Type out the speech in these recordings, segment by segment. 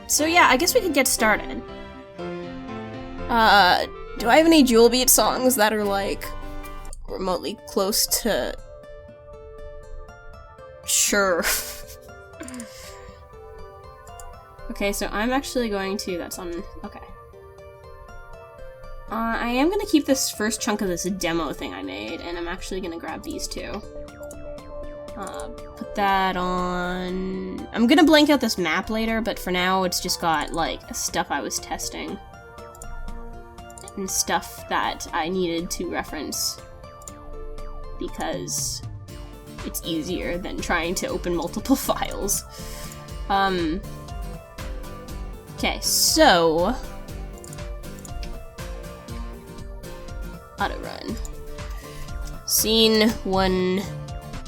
So yeah, I guess we could get started. Do I have any Jewel Beat songs that are, like, remotely close to... Sure. Okay, so I'm actually going to... That's on... Okay. I am gonna keep this first chunk of this demo thing I made, and I'm actually gonna grab these two. Put that on... I'm gonna blank out this map later, but for now it's just got, like, stuff I was testing. And stuff that I needed to reference. Because it's easier than trying to open multiple files. Okay, so... Auto run. Scene 1...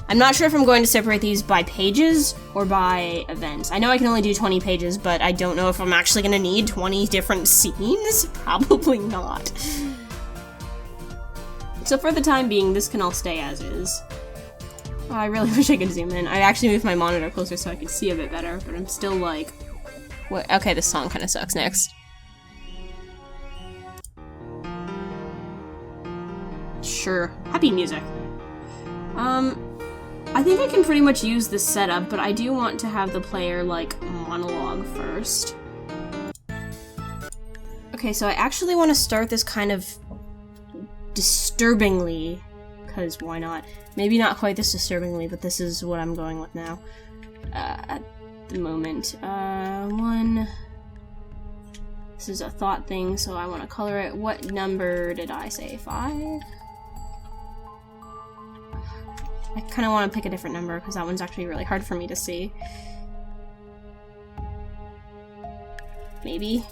I'm not sure if I'm going to separate these by pages or by events. I know I can only do 20 pages, but I don't know if I'm actually going to need 20 different scenes. Probably not. So for the time being, this can all stay as is. Oh, I really wish I could zoom in. I actually moved my monitor closer so I could see a bit better, but I'm still like... What? Okay, this song kind of sucks. Next. Sure. Happy music. I think I can pretty much use this setup, but I do want to have the player, like, monologue first. Okay, so I actually want to start this kind of disturbingly, because why not? Maybe not quite this disturbingly, but this is what I'm going with now. At the moment. This is a thought thing, so I want to color it. What number did I say? 5? I kind of want to pick a different number, because that one's actually really hard for me to see. Maybe?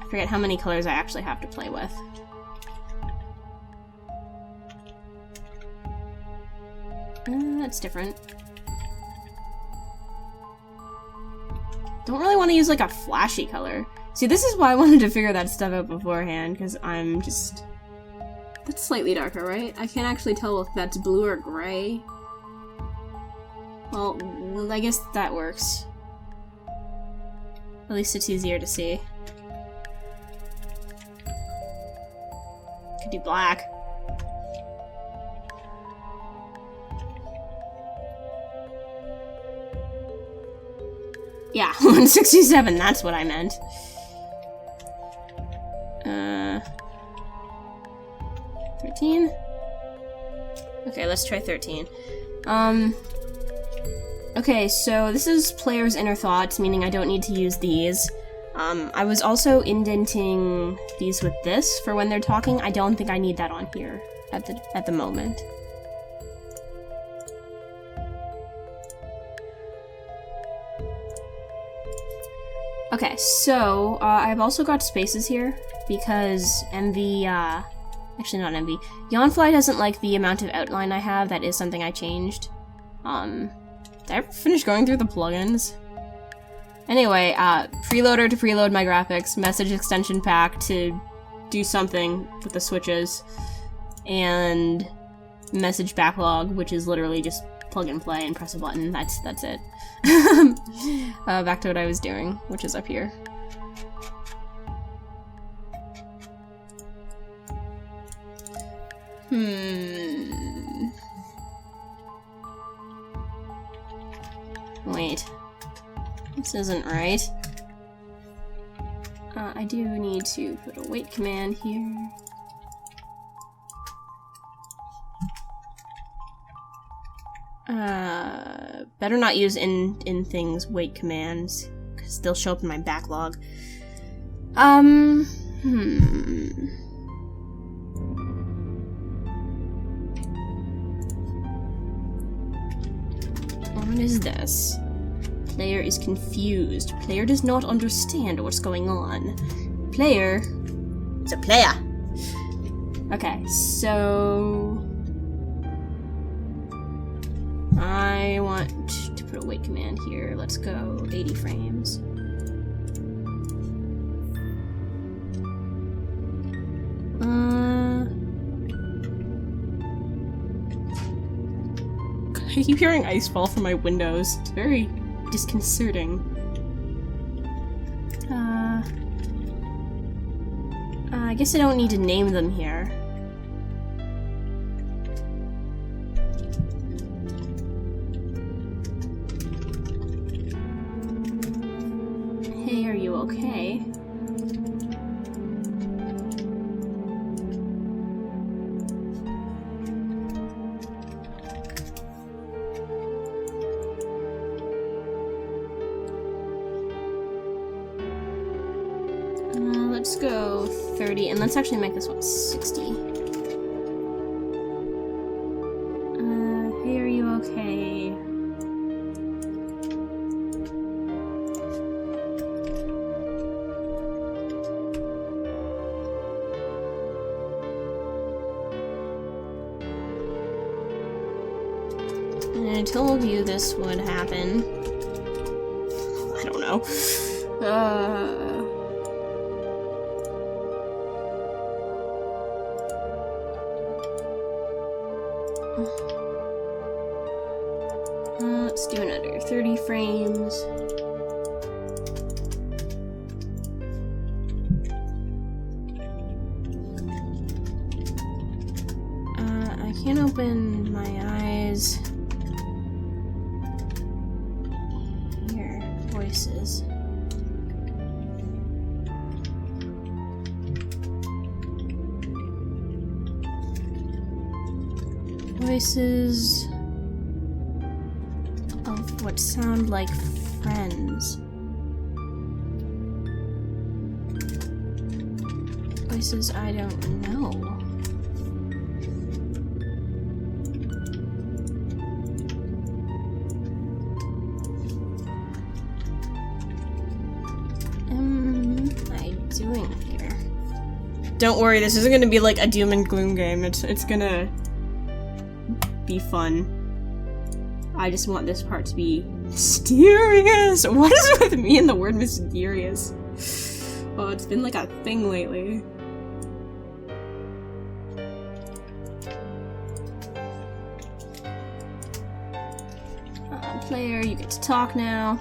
I forget how many colors I actually have to play with. That's different. Don't really want to use, like, a flashy color. See, this is why I wanted to figure that stuff out beforehand, because I'm just... That's slightly darker, right? I can't actually tell if that's blue or gray. Well, I guess that works. At least it's easier to see. Could do black. Yeah, 167, that's what I meant. 13? Okay, let's try 13. Okay, so this is player's inner thoughts, meaning I don't need to use these. I was also indenting these with this for when they're talking. I don't think I need that on here at the moment. Okay, so I've also got spaces here because MV, actually not MV, Yanfly doesn't like the amount of outline I have. That is something I changed. Did I ever finish going through the plugins? Anyway, preloader to preload my graphics, message extension pack to do something with the switches, and message backlog, which is literally just plug and play and press a button. That's it. Back to what I was doing, which is up here. Wait. This isn't right. I do need to put a wait command here. Better not use in things wait commands, because they'll show up in my backlog. What is this? Player is confused. Player does not understand what's going on. Player... It's a player! Okay, so... I want to put a wait command here. Let's go 80 frames. I keep hearing ice fall from my windows. It's very disconcerting. I guess I don't need to name them here. Hey, are you okay? Let's go 30, and let's actually make this one 60. Hey, are you okay? And I told you this would happen. I don't know. Let's do another 30 frames. I can't open my eyes. Here, voices. Voices of what sound like friends. Voices I don't know. What am I doing here? Don't worry, this isn't gonna be like a doom and gloom game. It's gonna be fun. I just want this part to be mysterious. What is with me and the word mysterious? Oh, it's been like a thing lately. Player, you get to talk now.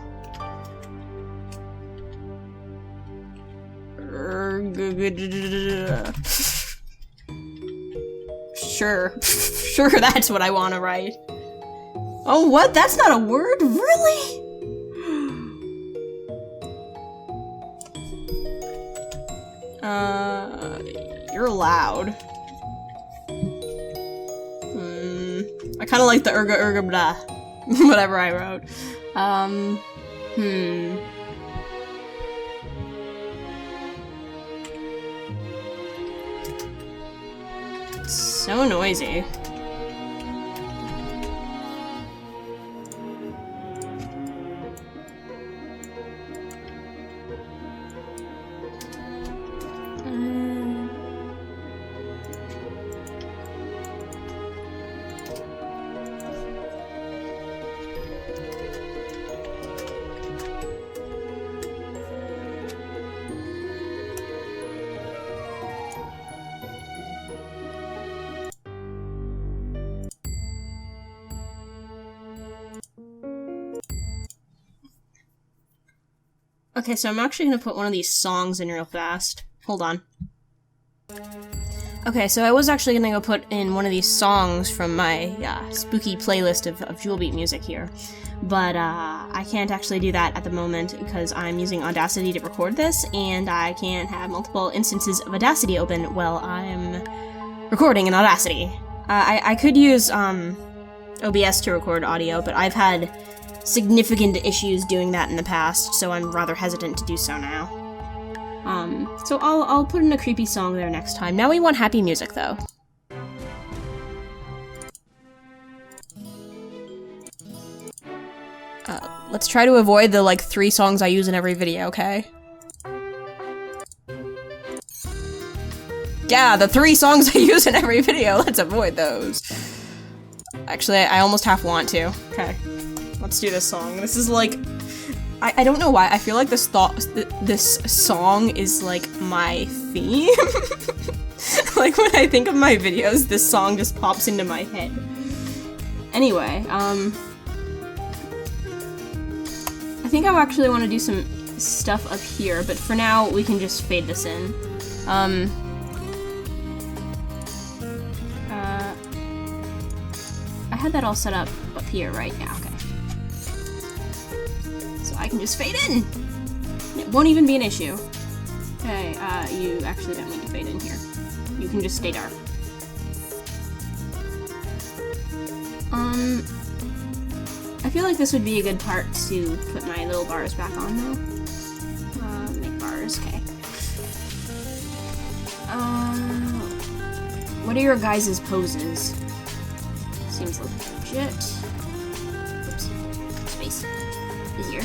Sure. Sure, that's what I want to write. Oh, what? That's not a word? Really? You're loud. I kind of like the erga blah. Whatever I wrote. It's so noisy. Okay, so I'm actually gonna put one of these songs in real fast. Hold on. Okay, so I was actually gonna go put in one of these songs from my spooky playlist of Jewelbeat music here. But I can't actually do that at the moment because I'm using Audacity to record this, and I can't have multiple instances of Audacity open while I'm recording in Audacity. I could use OBS to record audio, but I've had significant issues doing that in the past, so I'm rather hesitant to do so now. So I'll put in a creepy song there next time. Now we want happy music, though. Let's try to avoid the, 3 songs I use in every video, okay? Yeah, the 3 songs I use in every video, let's avoid those. Actually, I almost half want to. Okay. Let's do this song. This is I don't know why, I feel like this song is my theme. When I think of my videos, this song just pops into my head. Anyway, I think I actually want to do some stuff up here, but for now we can just fade this in. I had that all set up here, right? Yeah, okay. So I can just fade in! It won't even be an issue. Okay, you actually don't need to fade in here. You can just stay dark. I feel like this would be a good part to put my little bars back on, though. Make bars, okay. What are your guys' poses? Seems legit. Oops. Space. Easier.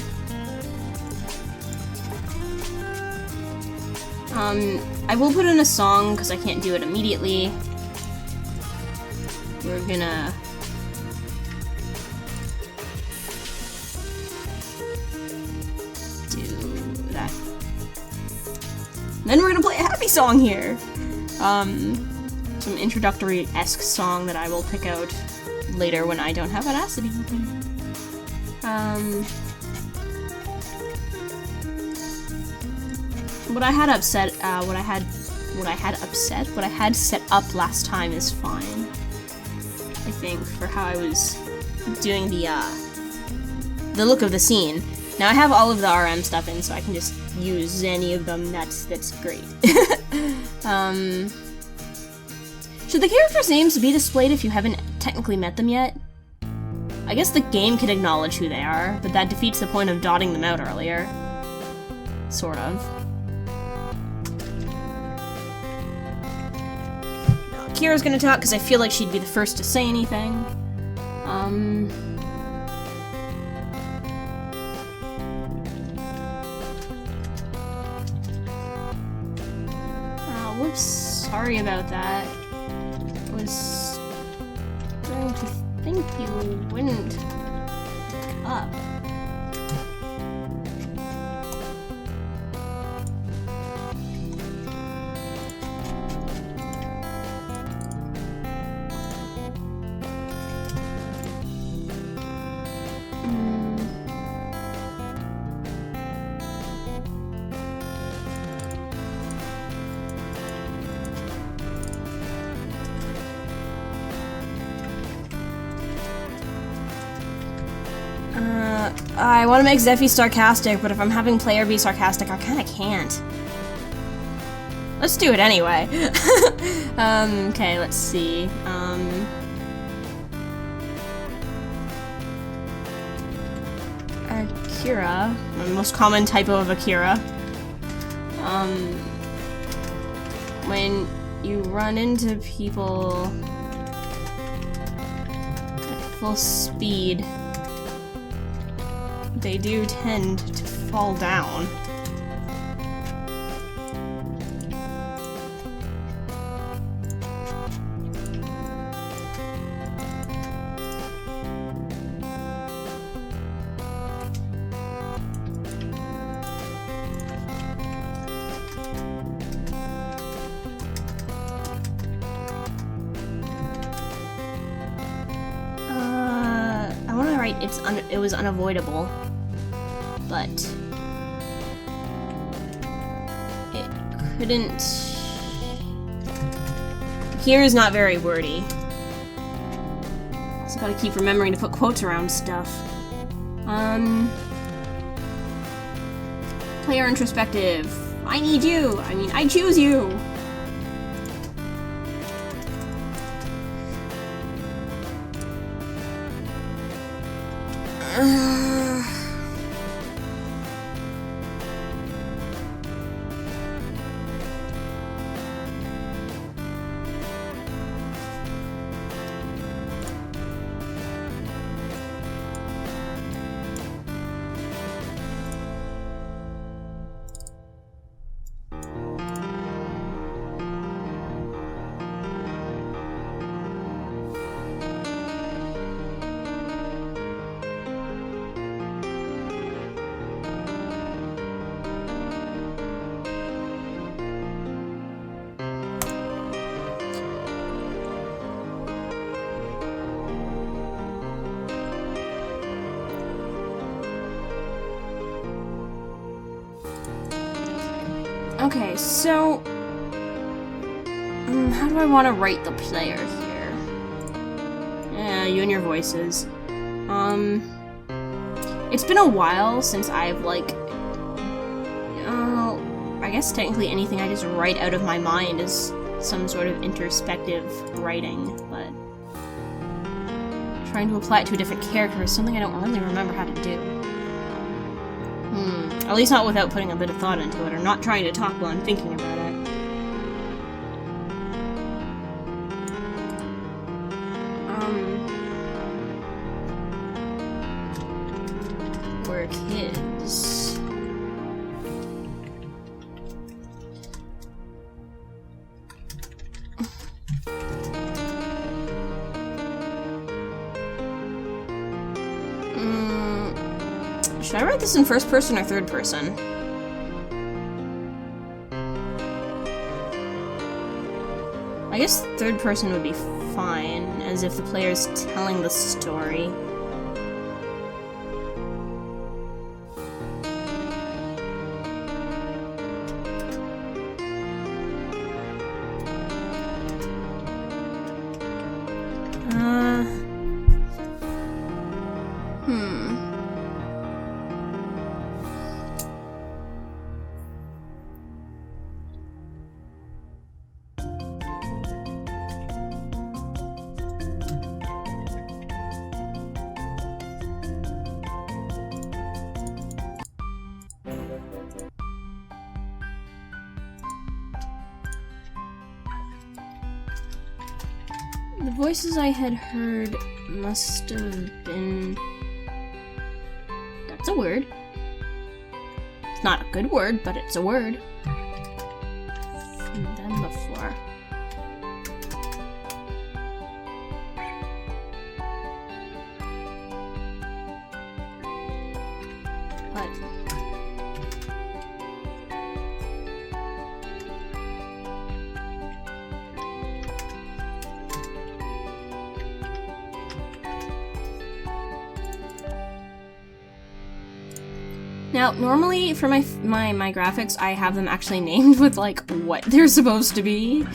I will put in a song, because I can't do it immediately. We're gonna... Then we're gonna play a happy song here! Some introductory-esque song that I will pick out later when I don't have Audacity open. What I had set up last time is fine. I think, for how I was doing the look of the scene. Now I have all of the RM stuff in, so I can just use any of them. That's great. Should the characters' names be displayed if you haven't technically met them yet? I guess the game can acknowledge who they are, but that defeats the point of dotting them out earlier. Sort of. Now, Kira's gonna talk because I feel like she'd be the first to say anything. Whoops, sorry about that. I was trying to think you wouldn't pick up. I want to make Zephy sarcastic, but if I'm having player be sarcastic, I kinda can't. Let's do it anyway. Okay, let's see. Akira, the most common typo of Akira. When you run into people at full speed, they do tend to fall down. I want to write it was unavoidable. But it couldn't. Here is not very wordy. Also gotta keep remembering to put quotes around stuff. Player introspective. I need you. I mean, I choose you. Okay, so... how do I want to write the player here? Yeah, you and your voices. It's been a while since I've, like... I guess technically anything I just write out of my mind is some sort of introspective writing, but... trying to apply it to a different character is something I don't really remember how to do. At least not without putting a bit of thought into it, or not trying to talk while I'm thinking about it. We're kids. Should I write this in first person or third person? I guess third person would be fine, as if the player's telling the story. The voices I had heard must have been... That's a word. It's not a good word, but it's a word. From them before. But... Now, normally for my graphics, I have them actually named with, like, what they're supposed to be.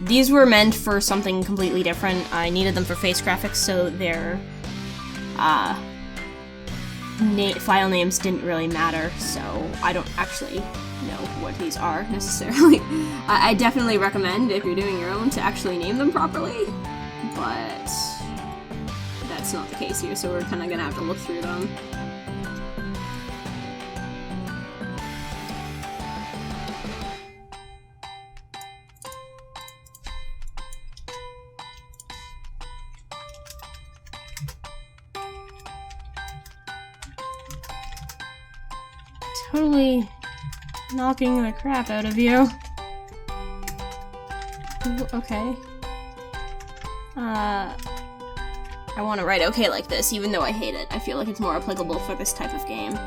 These were meant for something completely different. I needed them for face graphics, so their, file names didn't really matter, so I don't actually know what these are, necessarily. I definitely recommend, if you're doing your own, to actually name them properly, but that's not the case here, so we're kinda gonna have to look through them. Totally knocking the crap out of you. Ooh, okay. I want to write okay like this, even though I hate it. I feel like it's more applicable for this type of game.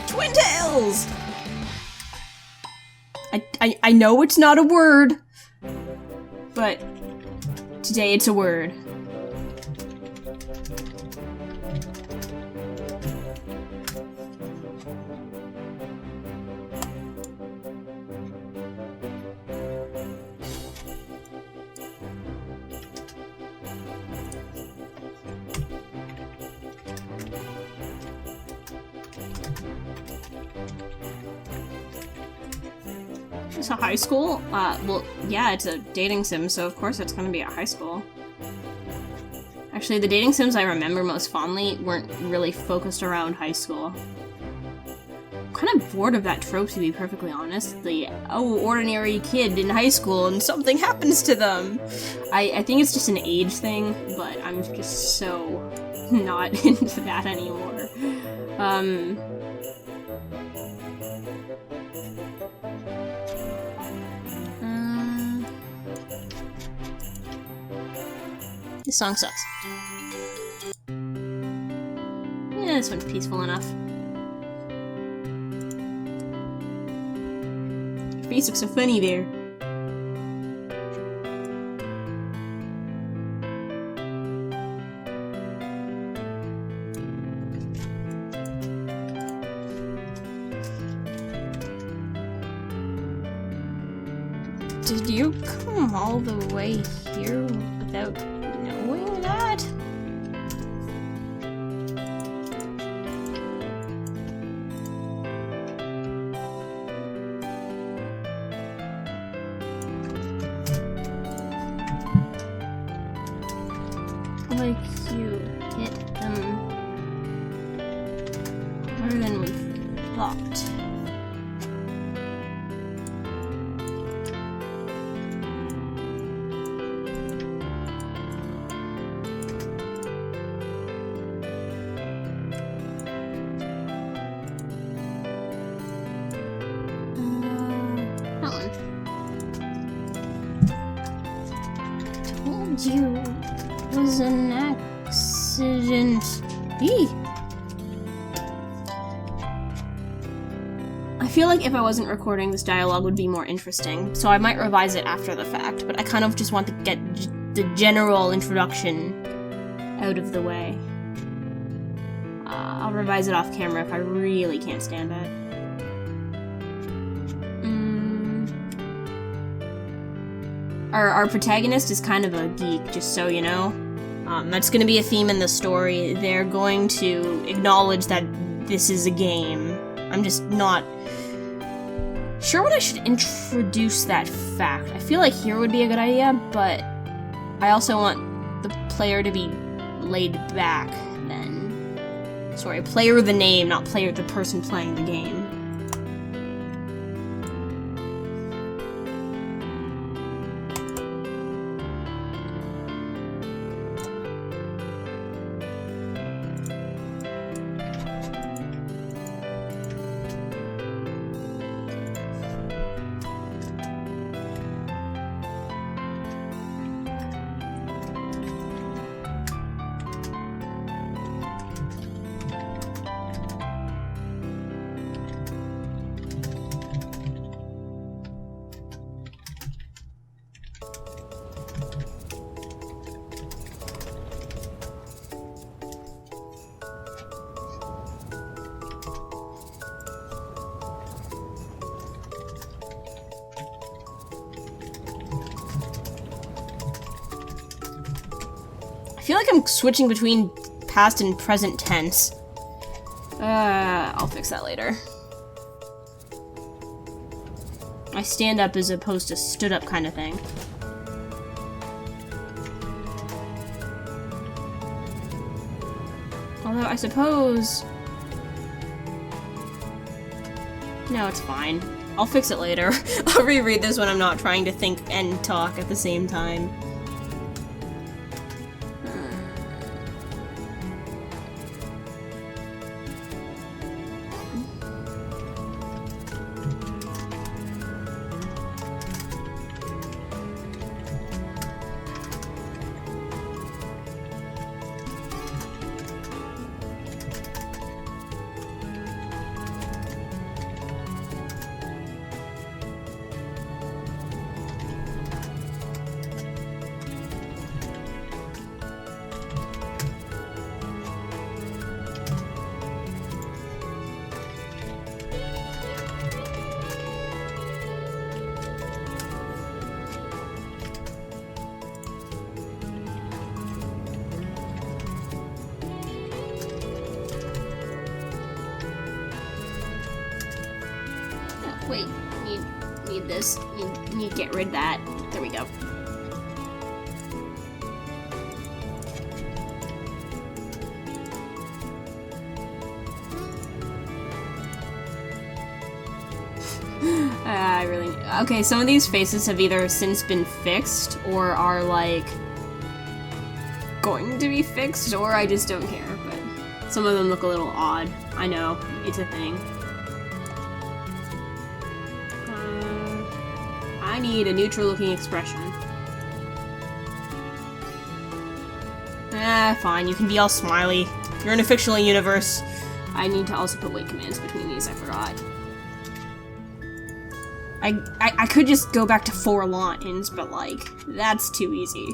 Twin tails! I know it's not a word, but today it's a word. It's a high school? Well, yeah, it's a dating sim, so of course it's gonna be at high school. Actually, the dating sims I remember most fondly weren't really focused around high school. I'm kind of bored of that trope, to be perfectly honest. The, oh, ordinary kid in high school and something happens to them! I think it's just an age thing, but I'm just so not into that anymore. This song sucks. Yeah, this one's peaceful enough. Your face looks so funny there. Did you come all the way here without knowing that? Like you hit them harder than we thought. You was an accident. Eee. I feel like if I wasn't recording, this dialogue would be more interesting, so I might revise it after the fact, but I kind of just want to get the general introduction out of the way. I'll revise it off camera if I really can't stand it. Our protagonist is kind of a geek, just so you know. That's going to be a theme in the story. They're going to acknowledge that this is a game. I'm just not sure what I should introduce that fact. I feel like here would be a good idea, but I also want the player to be laid back then. Sorry, player the name, not player the person playing the game. I feel like I'm switching between past and present tense. I'll fix that later. I stand up as opposed to stood up kind of thing. Although I suppose... No, it's fine. I'll fix it later. I'll reread this when I'm not trying to think and talk at the same time. Wait, need this. Need to get rid of that. There we go. I really... Okay, some of these faces have either since been fixed, or are, like, going to be fixed, or I just don't care, but some of them look a little odd. I know, it's a thing. I need a neutral-looking expression. Fine, you can be all smiley. You're in a fictional universe. I need to also put wait commands between these, I forgot. I could just go back to 4 lines, but like, that's too easy.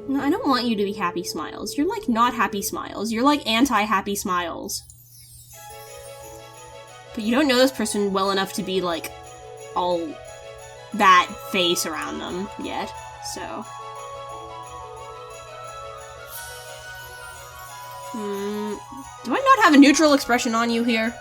No, I don't want you to be happy smiles. You're like not happy smiles. You're like anti-happy smiles. But you don't know this person well enough to be like all that face around them yet, so. Do I not have a neutral expression on you here?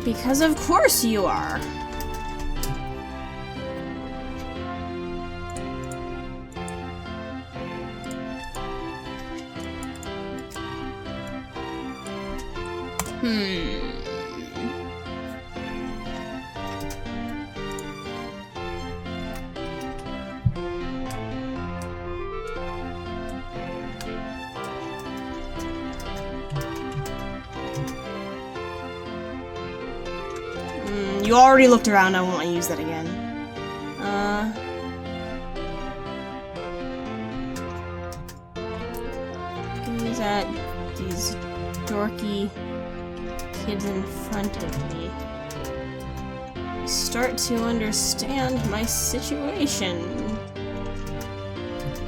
Because of course you are. You already looked around, I won't want to use that again. Gaze at these dorky kids in front of me. Start to understand my situation.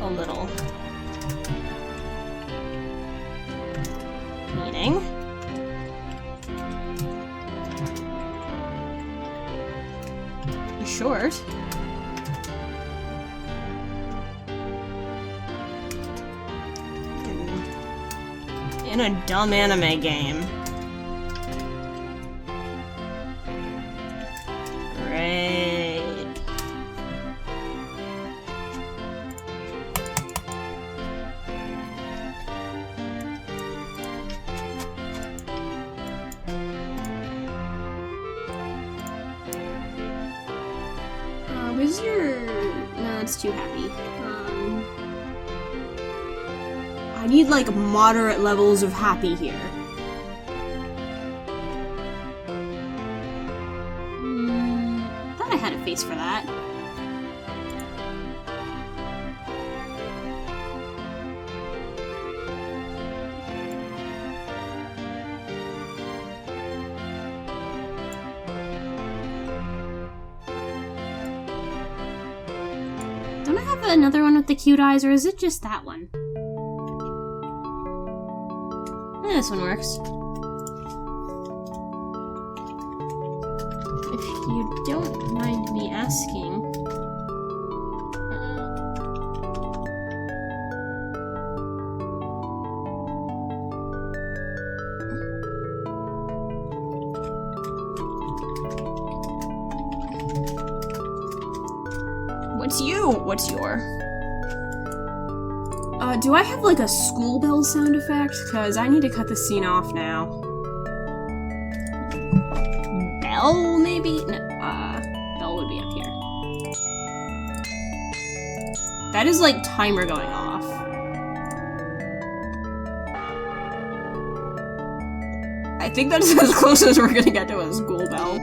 A little. Meaning? Short. In a dumb anime game. Great. Where's your... No, it's too happy. I need, like, moderate levels of happy here. Thought I had a face for that. Don't I have another one with the cute eyes, or is it just that one? This one works. If you don't mind me asking... What's your? Do I have like a school bell sound effect? Because I need to cut the scene off now. Bell, maybe? No, bell would be up here. That is like timer going off. I think that's as close as we're gonna get to a school bell.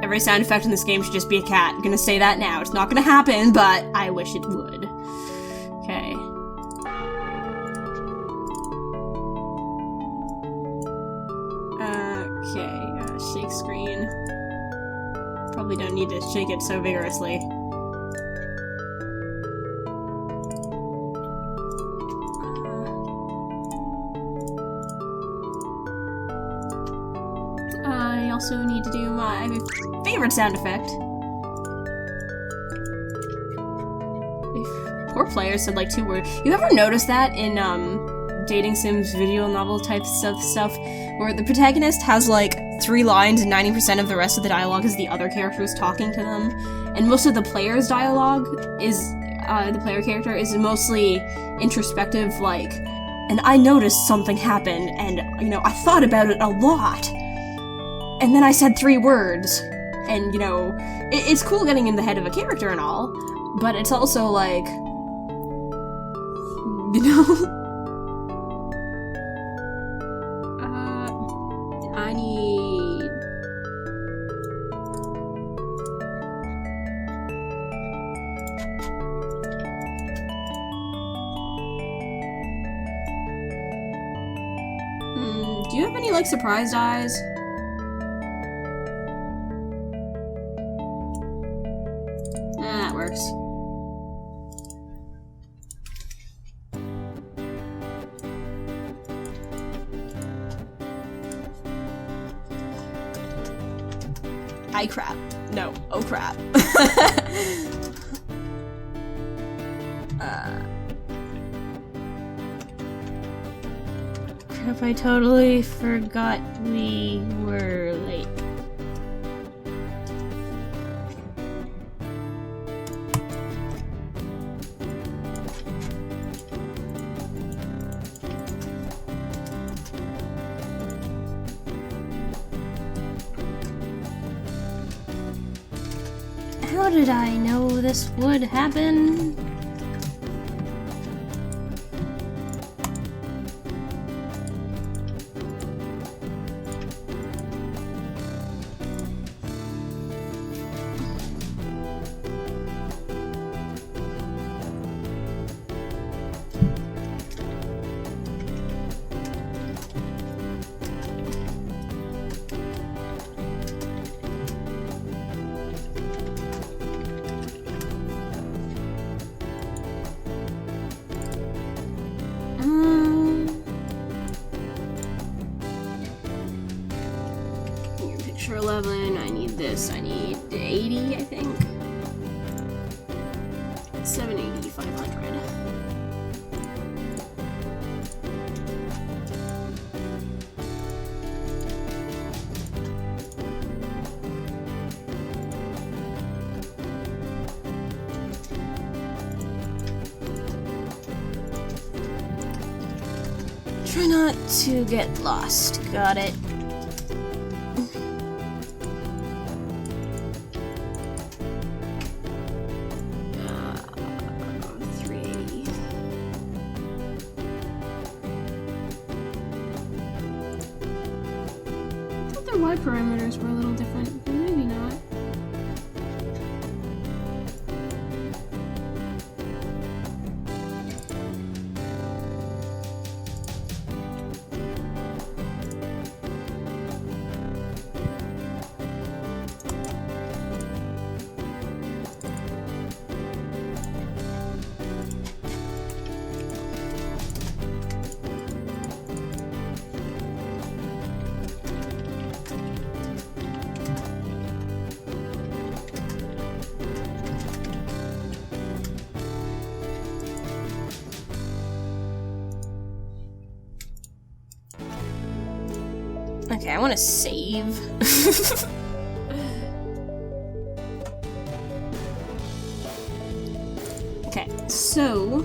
Every sound effect in this game should just be a cat. I'm gonna say that now. It's not gonna happen, but I wish it would. Okay. Okay, shake screen. Probably don't need to shake it so vigorously. I also need to do my favorite sound effect. poor player said like 2 words. You ever notice that in dating sims video novel type stuff where the protagonist has like 3 lines and 90% of the rest of the dialogue is the other characters talking to them, and most of the player's dialogue is the player character is mostly introspective, like, and I noticed something happened, and, you know, I thought about it a lot, and then I said 3 words, and, you know, it's cool getting in the head of a character and all, but it's also, like, you know? I need... do you have any, like, surprised eyes? That works. Ay crap. No. Oh crap. Crap, I totally forgot we were late. How did I know this would happen? Picture 11, I need this, I need 80, I think. 780, 500. Try not to get lost, got it. Y parameters were a little different, but maybe not. Okay, I want to save. Okay, so...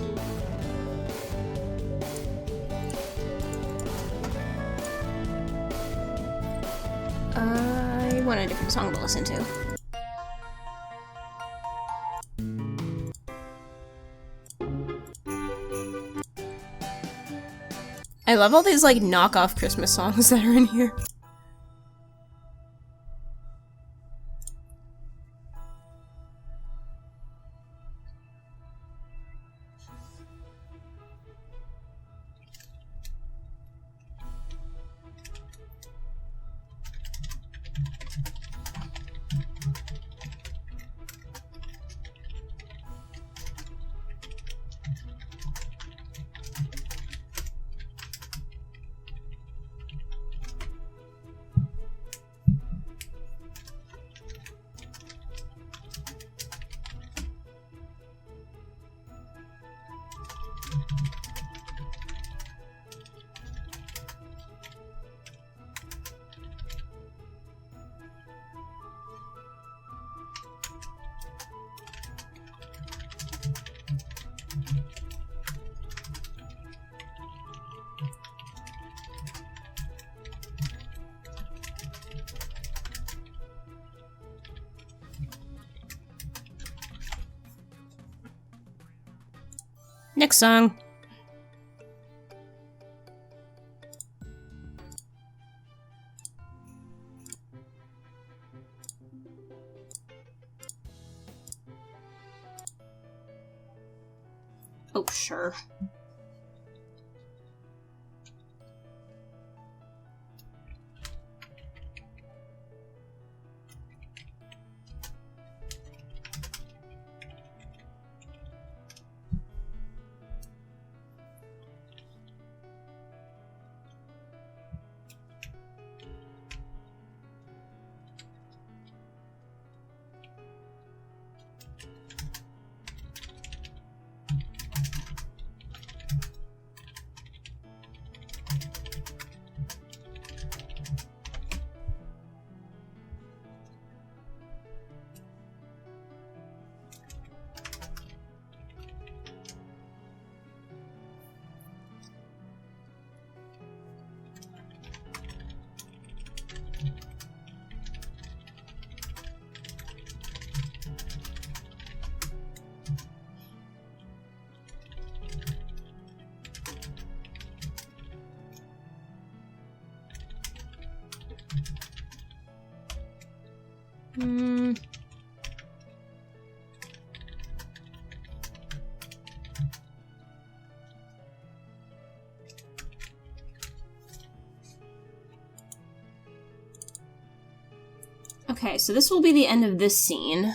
I want a different song to listen to. I love all these, like, knockoff Christmas songs that are in here. Next song. Oh, sure. Okay, so this will be the end of this scene.